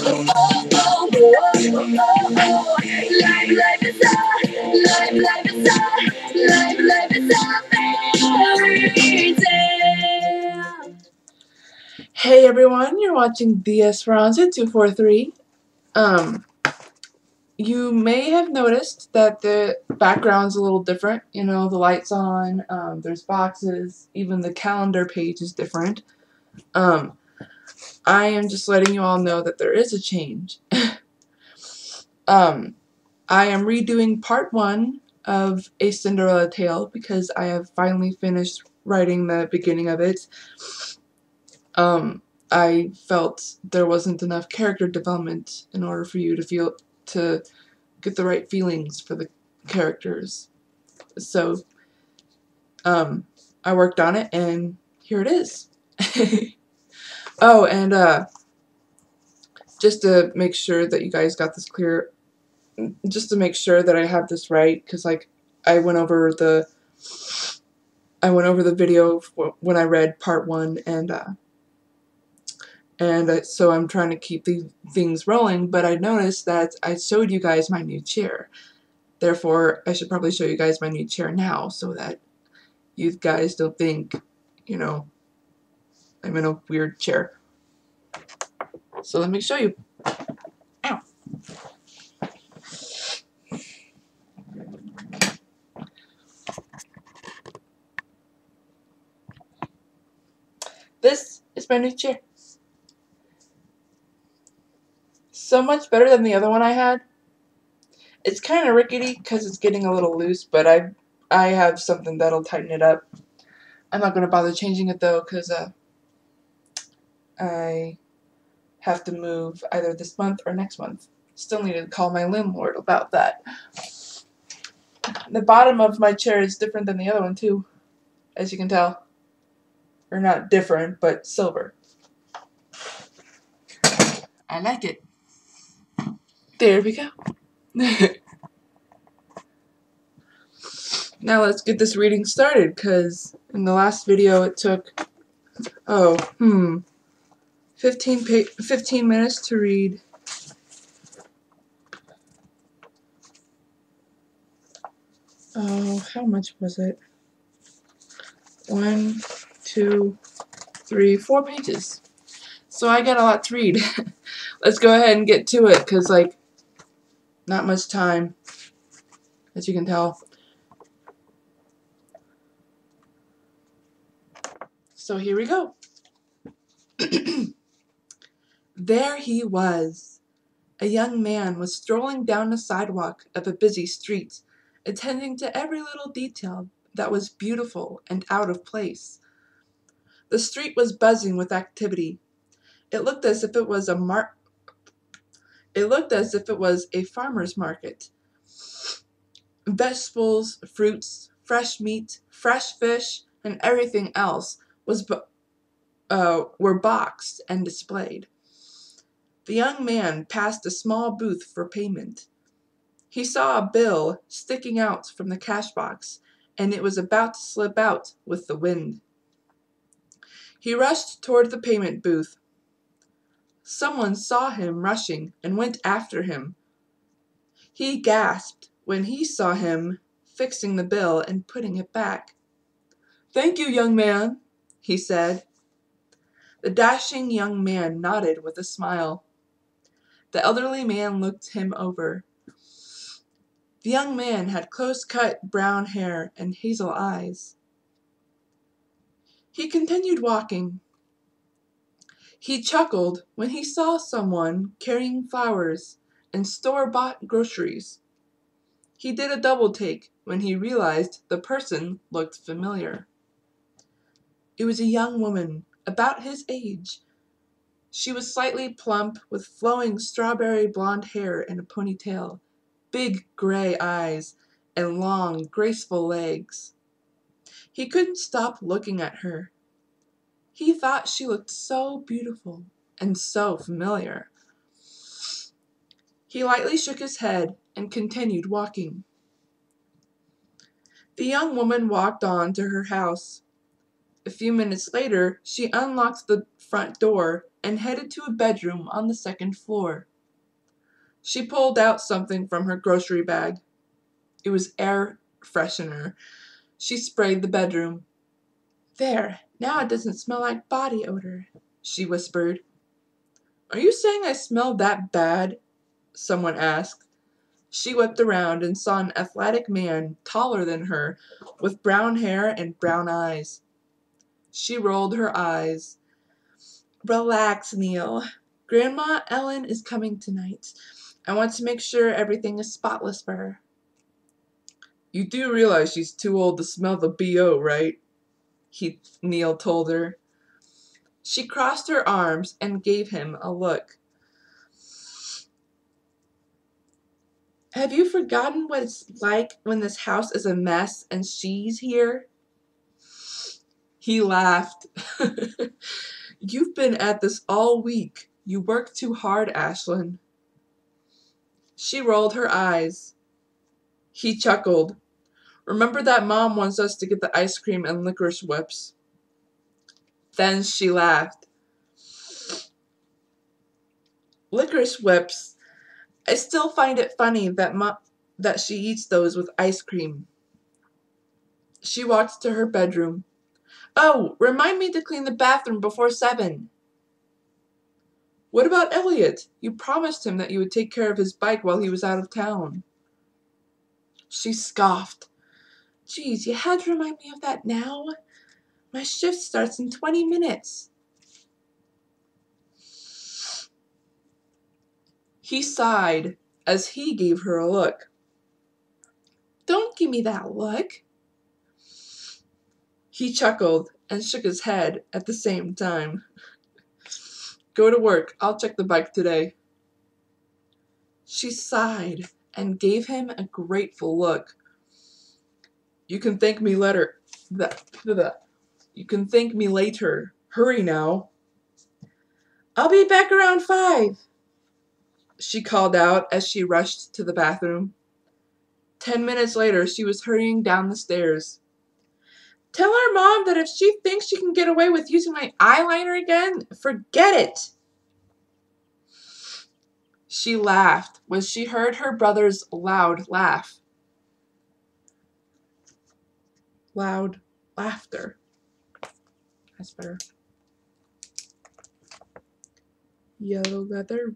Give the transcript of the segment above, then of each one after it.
Life is a fairy tale. Hey everyone, you're watching DS 243. You may have noticed that the background's a little different. You know, the light's on, there's boxes, even the calendar page is different. I am just letting you all know that there is a change. I am redoing part 1 of A Cinderella Tale because I have finally finished writing the beginning of it. I felt there wasn't enough character development in order for you to get the right feelings for the characters. So, I worked on it and here it is. Oh, and just to make sure that you guys got this clear, just to make sure that I have this right, because like I went over the video when I read part 1, and so I'm trying to keep these things rolling, but I noticed that I showed you guys my new chair. Therefore, I should probably show you guys my new chair now so that you guys don't think, you know, I'm in a weird chair. So let me show you. Ow. This is my new chair. So much better than the other one I had. It's kind of rickety because it's getting a little loose, but I have something that'll tighten it up. I'm not going to bother changing it though because I have to move either this month or next month. Still need to call my landlord about that. The bottom of my chair is different than the other one too, as you can tell. Or not different, but silver. I like it. There we go. Now let's get this reading started, because in the last video it took, 15 minutes to read. Oh, how much was it? 1, 2, 3, 4 pages. So I got a lot to read. Let's go ahead and get to it, because, like, not much time, as you can tell. So here we go. There he was. A young man was strolling down the sidewalk of a busy street, attending to every little detail that was beautiful and out of place. The street was buzzing with activity. It looked as if it was a farmer's market. Vegetables, fruits, fresh meat, fresh fish, and everything else were boxed and displayed. The young man passed a small booth for payment. He saw a bill sticking out from the cash box, and it was about to slip out with the wind. He rushed toward the payment booth. Someone saw him rushing and went after him. He gasped when he saw him fixing the bill and putting it back. "Thank you, young man," he said. The dashing young man nodded with a smile. The elderly man looked him over. The young man had close-cut brown hair and hazel eyes. He continued walking. He chuckled when he saw someone carrying flowers and store-bought groceries. He did a double-take when he realized the person looked familiar. It was a young woman, about his age. She was slightly plump, with flowing strawberry blonde hair in a ponytail, big gray eyes, and long, graceful legs. He couldn't stop looking at her. He thought she looked so beautiful and so familiar. He lightly shook his head and continued walking. The young woman walked on to her house. A few minutes later, she unlocked the front door and headed to a bedroom on the second floor. She pulled out something from her grocery bag. It was air freshener. She sprayed the bedroom. "There, now it doesn't smell like body odor," she whispered. "Are you saying I smell that bad?" someone asked. She whipped around and saw an athletic man, taller than her, with brown hair and brown eyes. She rolled her eyes. "Relax, Neil. Grandma Ellen is coming tonight. I want to make sure everything is spotless for her." "You do realize she's too old to smell the BO, right?" Neil told her. She crossed her arms and gave him a look. "Have you forgotten what it's like when this house is a mess and she's here?" He laughed. "You've been at this all week. You work too hard, Ashlyn." She rolled her eyes. He chuckled. "Remember that Mom wants us to get the ice cream and licorice whips." Then she laughed. "Licorice whips. I still find it funny that she eats those with ice cream." She walked to her bedroom. "Oh, remind me to clean the bathroom before 7. "What about Elliot? You promised him that you would take care of his bike while he was out of town." She scoffed. "Geez, you had to remind me of that now. My shift starts in 20 minutes. He sighed as he gave her a look. "Don't give me that look." He chuckled and shook his head at the same time. "Go to work. I'll check the bike today." She sighed and gave him a grateful look. You can thank me later. You can thank me later. Hurry now." "I'll be back around 5. She called out as she rushed to the bathroom. 10 minutes later, she was hurrying down the stairs. "Tell our Mom that if she thinks she can get away with using my eyeliner again, forget it." She laughed when she heard her brother's loud laugh. Loud laughter. That's better. Yellow leather.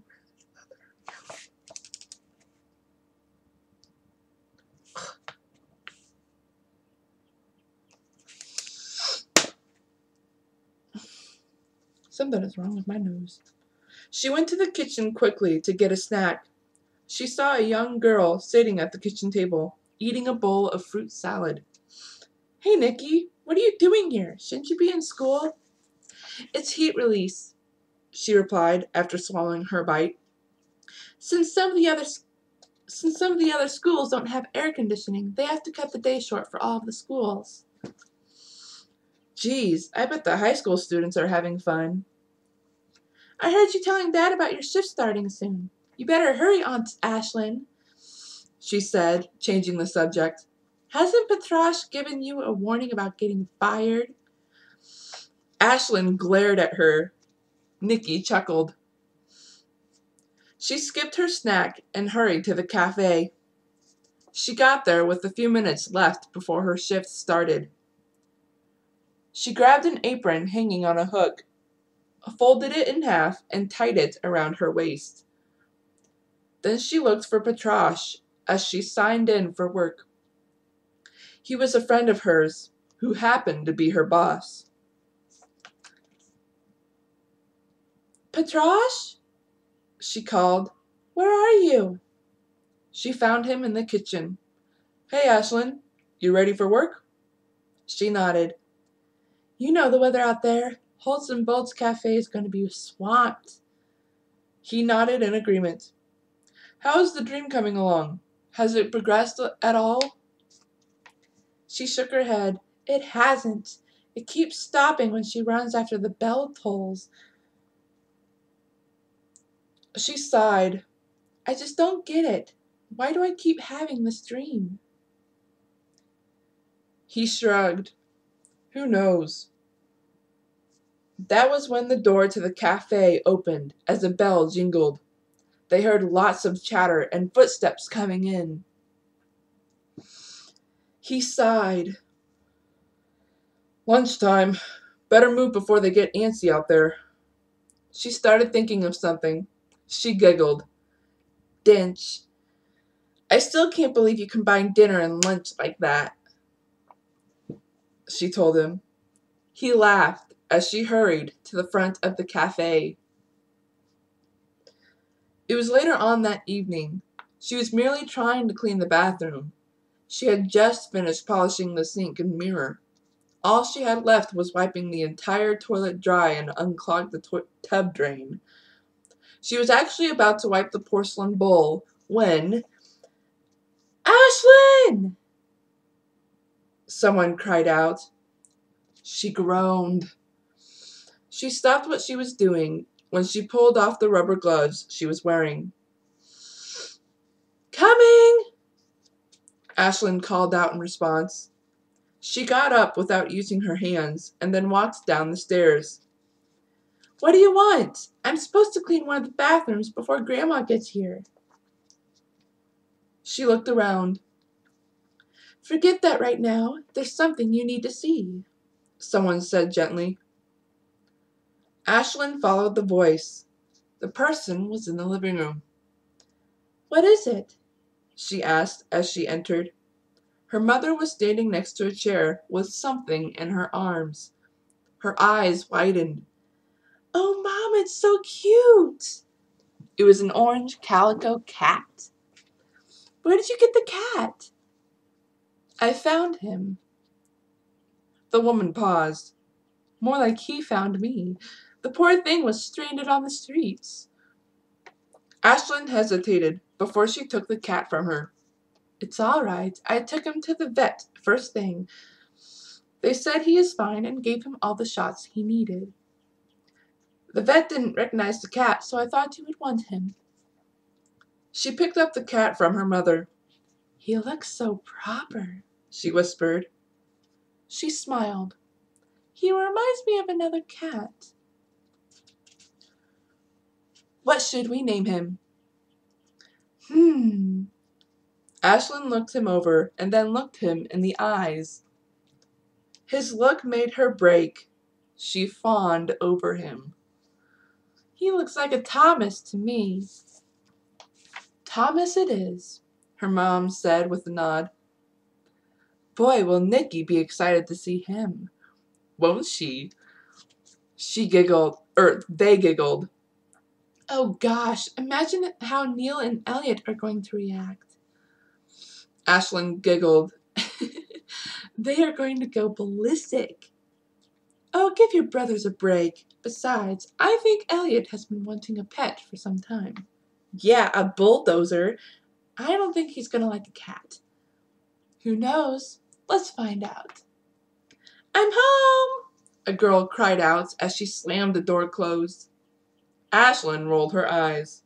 Something is wrong with my nose. She went to the kitchen quickly to get a snack. She saw a young girl sitting at the kitchen table, eating a bowl of fruit salad. "Hey, Nikki, what are you doing here? Shouldn't you be in school?" "It's heat release," she replied after swallowing her bite. Since some of the other schools don't have air conditioning, they have to cut the day short for all of the schools." "Geez, I bet the high school students are having fun." "I heard you telling Dad about your shift starting soon. You better hurry, Aunt Ashlyn," she said, changing the subject. "Hasn't Petrosh given you a warning about getting fired?" Ashlyn glared at her. Nikki chuckled. She skipped her snack and hurried to the cafe. She got there with a few minutes left before her shift started. She grabbed an apron hanging on a hook, folded it in half, and tied it around her waist. Then she looked for Petrosh as she signed in for work. He was a friend of hers who happened to be her boss. "Petrosh?" she called. "Where are you?" She found him in the kitchen. "Hey, Ashlyn, you ready for work?" She nodded. "You know the weather out there. Holtz and Bolt's cafe is going to be swamped." He nodded in agreement. "How is the dream coming along? Has it progressed at all?" She shook her head. "It hasn't. It keeps stopping when she runs after the bell tolls." She sighed. "I just don't get it. Why do I keep having this dream?" He shrugged. "Who knows?" That was when the door to the cafe opened as a bell jingled. They heard lots of chatter and footsteps coming in. He sighed. Lunchtime. Better move before they get antsy out there. She started thinking of something. She giggled. Dinch. I still can't believe you combined dinner and lunch like that, she told him. He laughed as she hurried to the front of the cafe. It was later on that evening. She was merely trying to clean the bathroom. She had just finished polishing the sink and mirror. All she had left was wiping the entire toilet dry and unclog the tub drain. She was actually about to wipe the porcelain bowl when, Ashlyn! Someone cried out. She groaned. She stopped what she was doing when she pulled off the rubber gloves she was wearing. Coming! Ashlyn called out in response. She got up without using her hands and then walked down the stairs. What do you want? I'm supposed to clean one of the bathrooms before Grandma gets here. She looked around. Forget that right now. There's something you need to see, someone said gently. Ashlyn followed the voice. The person was in the living room. What is it? She asked as she entered. Her mother was standing next to a chair with something in her arms. Her eyes widened. Oh, Mom, it's so cute. It was an orange calico cat. Where did you get the cat? I found him. The woman paused. More like he found me. The poor thing was stranded on the streets. Ashlyn hesitated before she took the cat from her. It's all right. I took him to the vet first thing. They said he is fine and gave him all the shots he needed. The vet didn't recognize the cat, so I thought you would want him. She picked up the cat from her mother. He looks so proper, she whispered. She smiled. He reminds me of another cat. What should we name him? Ashlyn looked him over and then looked him in the eyes. His look made her break. She fawned over him. He looks like a Thomas to me. Thomas it is, her mom said with a nod. Boy, will Nikki be excited to see him. Won't she? She giggled, they giggled. Oh gosh, imagine how Neil and Elliot are going to react. Ashlyn giggled. They are going to go ballistic. Oh, give your brothers a break. Besides, I think Elliot has been wanting a pet for some time. Yeah, a bulldozer. I don't think he's going to like a cat. Who knows? Let's find out. I'm home, a girl cried out as she slammed the door closed. Ashlyn rolled her eyes.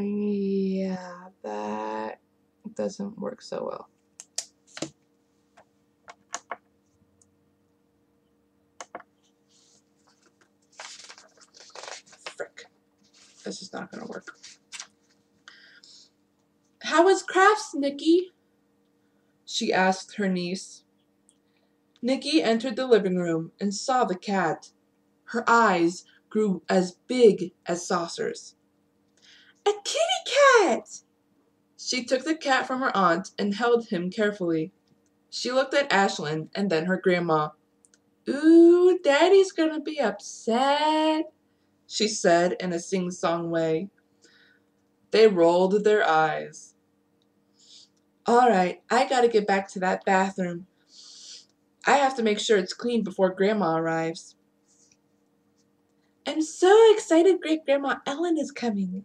Yeah, that doesn't work so well. Frick. This is not going to work. How was crafts, Nikki? She asked her niece. Nikki entered the living room and saw the cat. Her eyes grew as big as saucers. A kitty cat! She took the cat from her aunt and held him carefully. She looked at Ashlyn and then her grandma. Ooh, Daddy's gonna be upset, she said in a sing-song way. They rolled their eyes. All right, I gotta get back to that bathroom. I have to make sure it's clean before Grandma arrives. I'm so excited Great-Grandma Ellen is coming.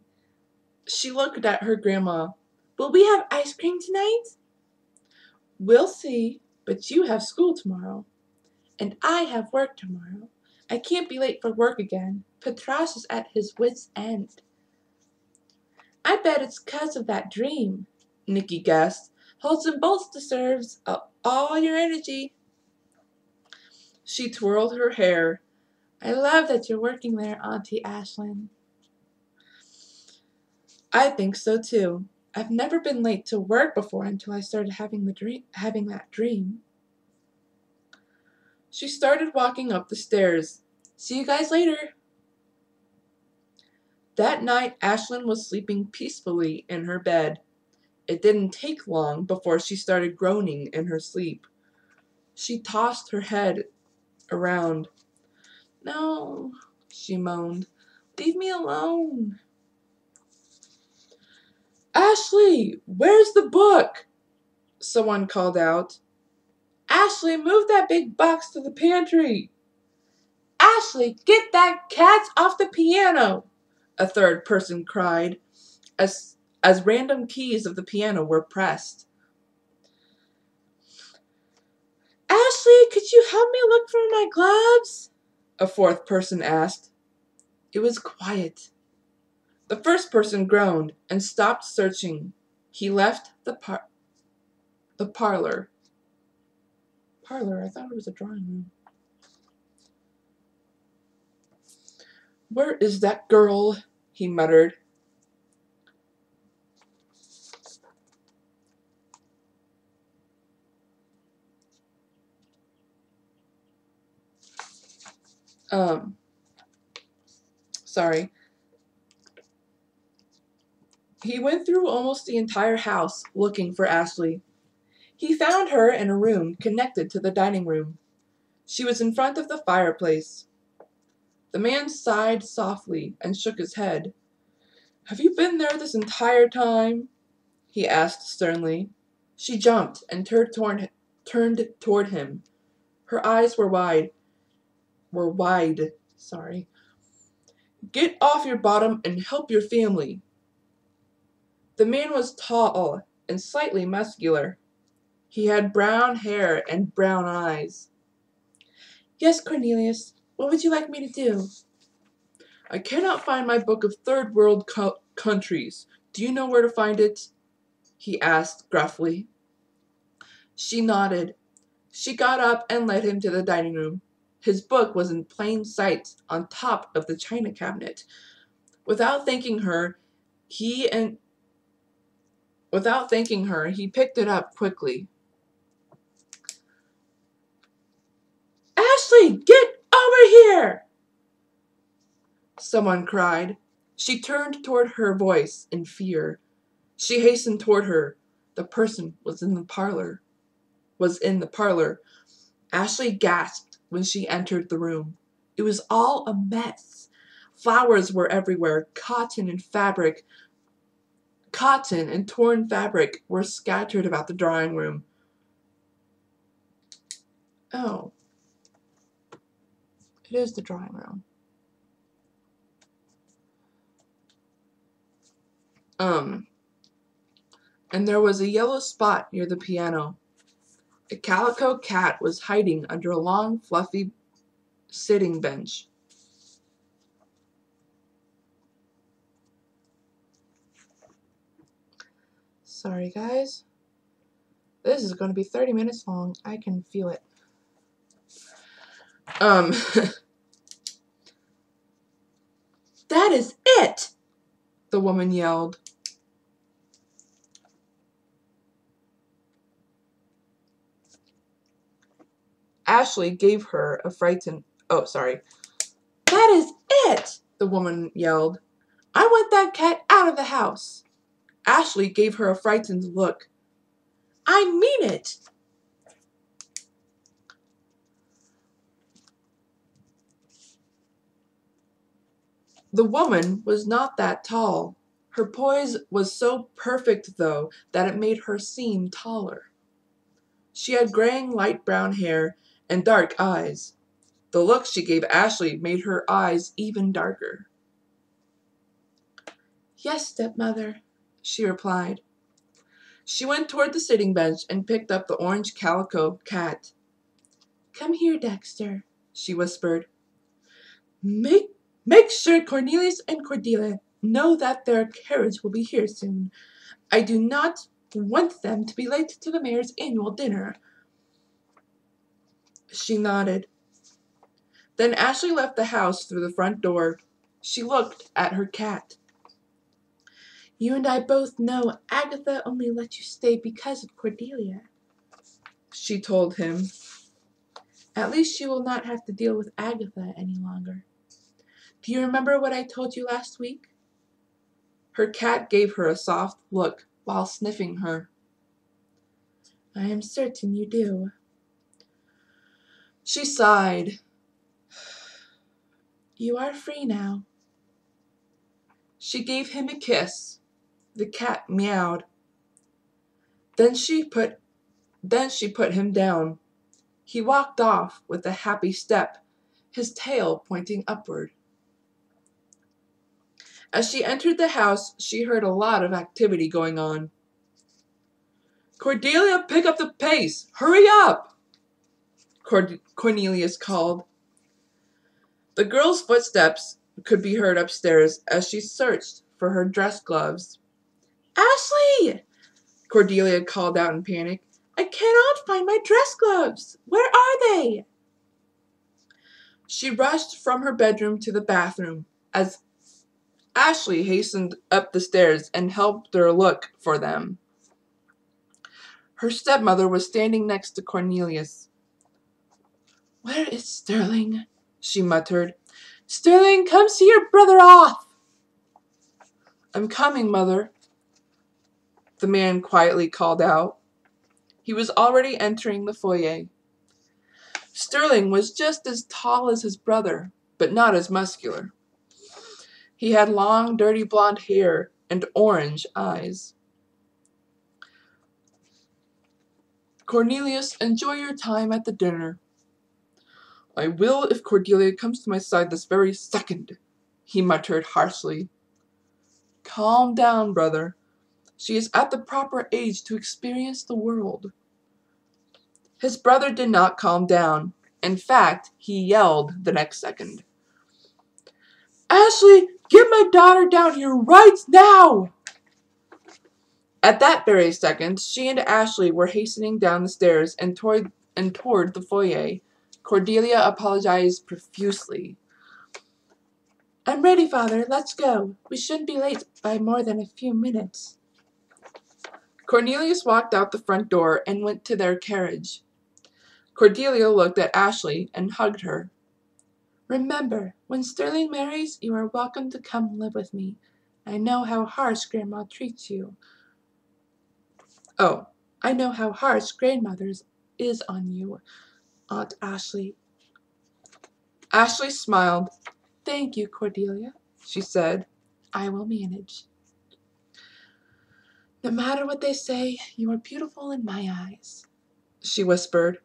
She looked at her grandma. Will we have ice cream tonight? We'll see, but you have school tomorrow. And I have work tomorrow. I can't be late for work again. Patras is at his wit's end. I bet it's 'cause of that dream, Nikki guessed. Wholesome Bolts deserves all your energy. She twirled her hair. I love that you're working there, Auntie Ashlyn. I think so too. I've never been late to work before until I started having that dream. She started walking up the stairs. See you guys later. That night, Ashlyn was sleeping peacefully in her bed. It didn't take long before she started groaning in her sleep. She tossed her head around. No, she moaned. Leave me alone. Ashley, where's the book? Someone called out. Ashley, move that big box to the pantry. Ashley, get that cat off the piano, a third person cried, as random keys of the piano were pressed. Ashley, could you help me look for my gloves? A fourth person asked. It was quiet. The first person groaned and stopped searching. He left the parlor. Parlor? I thought it was a drawing room. Where is that girl? He muttered. Sorry. He went through almost the entire house looking for Ashley. He found her in a room connected to the dining room. She was in front of the fireplace. The man sighed softly and shook his head. Have you been there this entire time? He asked sternly. She jumped and turned toward him. Her eyes were wide. Get off your bottom and help your family. The man was tall and slightly muscular. He had brown hair and brown eyes. Yes, Cornelius, what would you like me to do? I cannot find my book of third world countries. Do you know where to find it? He asked gruffly. She nodded. She got up and led him to the dining room. His book was in plain sight on top of the china cabinet. Without thanking her, he picked it up quickly. Ashley, get over here! Someone cried. She turned toward her voice in fear. She hastened toward her. The person was in the parlor. Ashley gasped when she entered the room. It was all a mess. Flowers were everywhere. Cotton and torn fabric were scattered about the drawing room. Oh. It is the drawing room. And there was a yellow spot near the piano. A calico cat was hiding under a long, fluffy sitting bench. Sorry, guys. This is going to be 30 minutes long. I can feel it. That is it! The woman yelled. Ashley gave her a frightened... Oh, sorry. That is it! The woman yelled. I want that cat out of the house. Ashley gave her a frightened look. I mean it! The woman was not that tall. Her poise was so perfect, though, that it made her seem taller. She had graying light brown hair and dark eyes. The look she gave Ashley made her eyes even darker. Yes, stepmother, she replied. She went toward the sitting bench and picked up the orange calico cat. Come here, Dexter, she whispered. Make sure Cornelius and Cordelia know that their carriage will be here soon. I do not want them to be late to the mayor's annual dinner." She nodded. Then Ashley left the house through the front door. She looked at her cat. "You and I both know Agatha only let you stay because of Cordelia," she told him. "At least you will not have to deal with Agatha any longer. Do you remember what I told you last week?" Her cat gave her a soft look while sniffing her. "I am certain you do." She sighed. "You are free now." She gave him a kiss. The cat meowed. Then she put him down. He walked off with a happy step, his tail pointing upward. As she entered the house, she heard a lot of activity going on. "Cordelia, pick up the pace! Hurry up!" Cornelius called. The girl's footsteps could be heard upstairs as she searched for her dress gloves. "Ashley!" Cordelia called out in panic. "I cannot find my dress gloves. Where are they?" She rushed from her bedroom to the bathroom as Ashley hastened up the stairs and helped her look for them. Her stepmother was standing next to Cornelius. "Where is Sterling?" she muttered. "Sterling, come see your brother off." "I'm coming, Mother," the man quietly called out. He was already entering the foyer. Sterling was just as tall as his brother, but not as muscular. He had long, dirty blonde hair and orange eyes. "Cornelius, enjoy your time at the dinner." "I will if Cordelia comes to my side this very second," he muttered harshly. "Calm down, brother. She is at the proper age to experience the world." His brother did not calm down. In fact, he yelled the next second. "Ashley, get my daughter down here right now!" At that very second, she and Ashley were hastening down the stairs and toward the foyer. Cordelia apologized profusely. "I'm ready, Father. Let's go. We shouldn't be late by more than a few minutes." Cornelius walked out the front door and went to their carriage. Cordelia looked at Ashley and hugged her. "Remember, when Sterling marries, you are welcome to come live with me. I know how harsh Grandma treats you." "Oh, I know how harsh Grandmother's is on you, Aunt Ashley." Ashley smiled. "Thank you, Cordelia," she said. "I will manage." "No matter what they say, you are beautiful in my eyes," she whispered.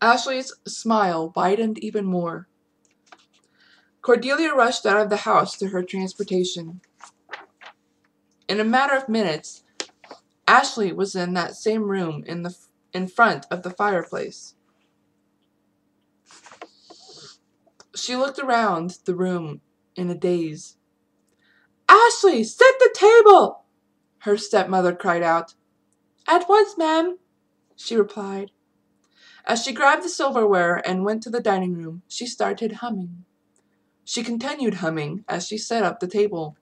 Ashley's smile widened even more. Cordelia rushed out of the house to her transportation. In a matter of minutes, Ashley was in that same room in front of the fireplace. She looked around the room in a daze. "Ashley, set the table!" her stepmother cried out. "At once, ma'am," she replied. As she grabbed the silverware and went to the dining room, she started humming. She continued humming as she set up the table.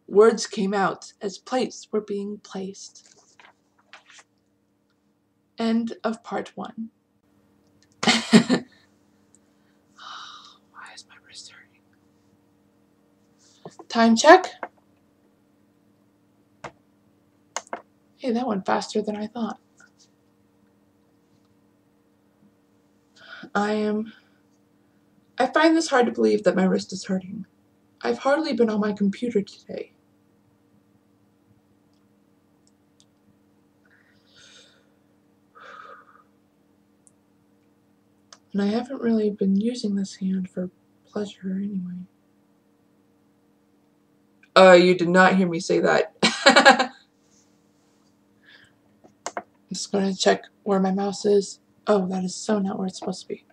Words came out as plates were being placed. End of part 1. Why is my wrist hurting? Time check. Hey, that went faster than I thought. I find this hard to believe that my wrist is hurting. I've hardly been on my computer today. And I haven't really been using this hand for pleasure anyway. You did not hear me say that. I'm just going to check where my mouse is. Oh, that is so not where it's supposed to be.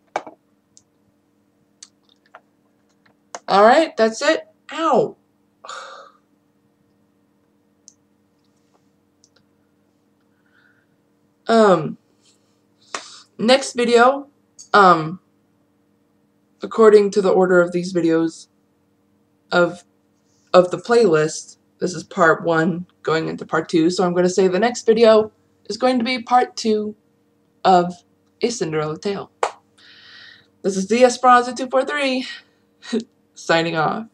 Alright, that's it. Ow. Next video, according to the order of these videos of the playlist, this is part 1 going into part 2, so I'm going to say the next video is going to be part 2 of A Cinderella Tale. This is the Esperanza 243 signing off.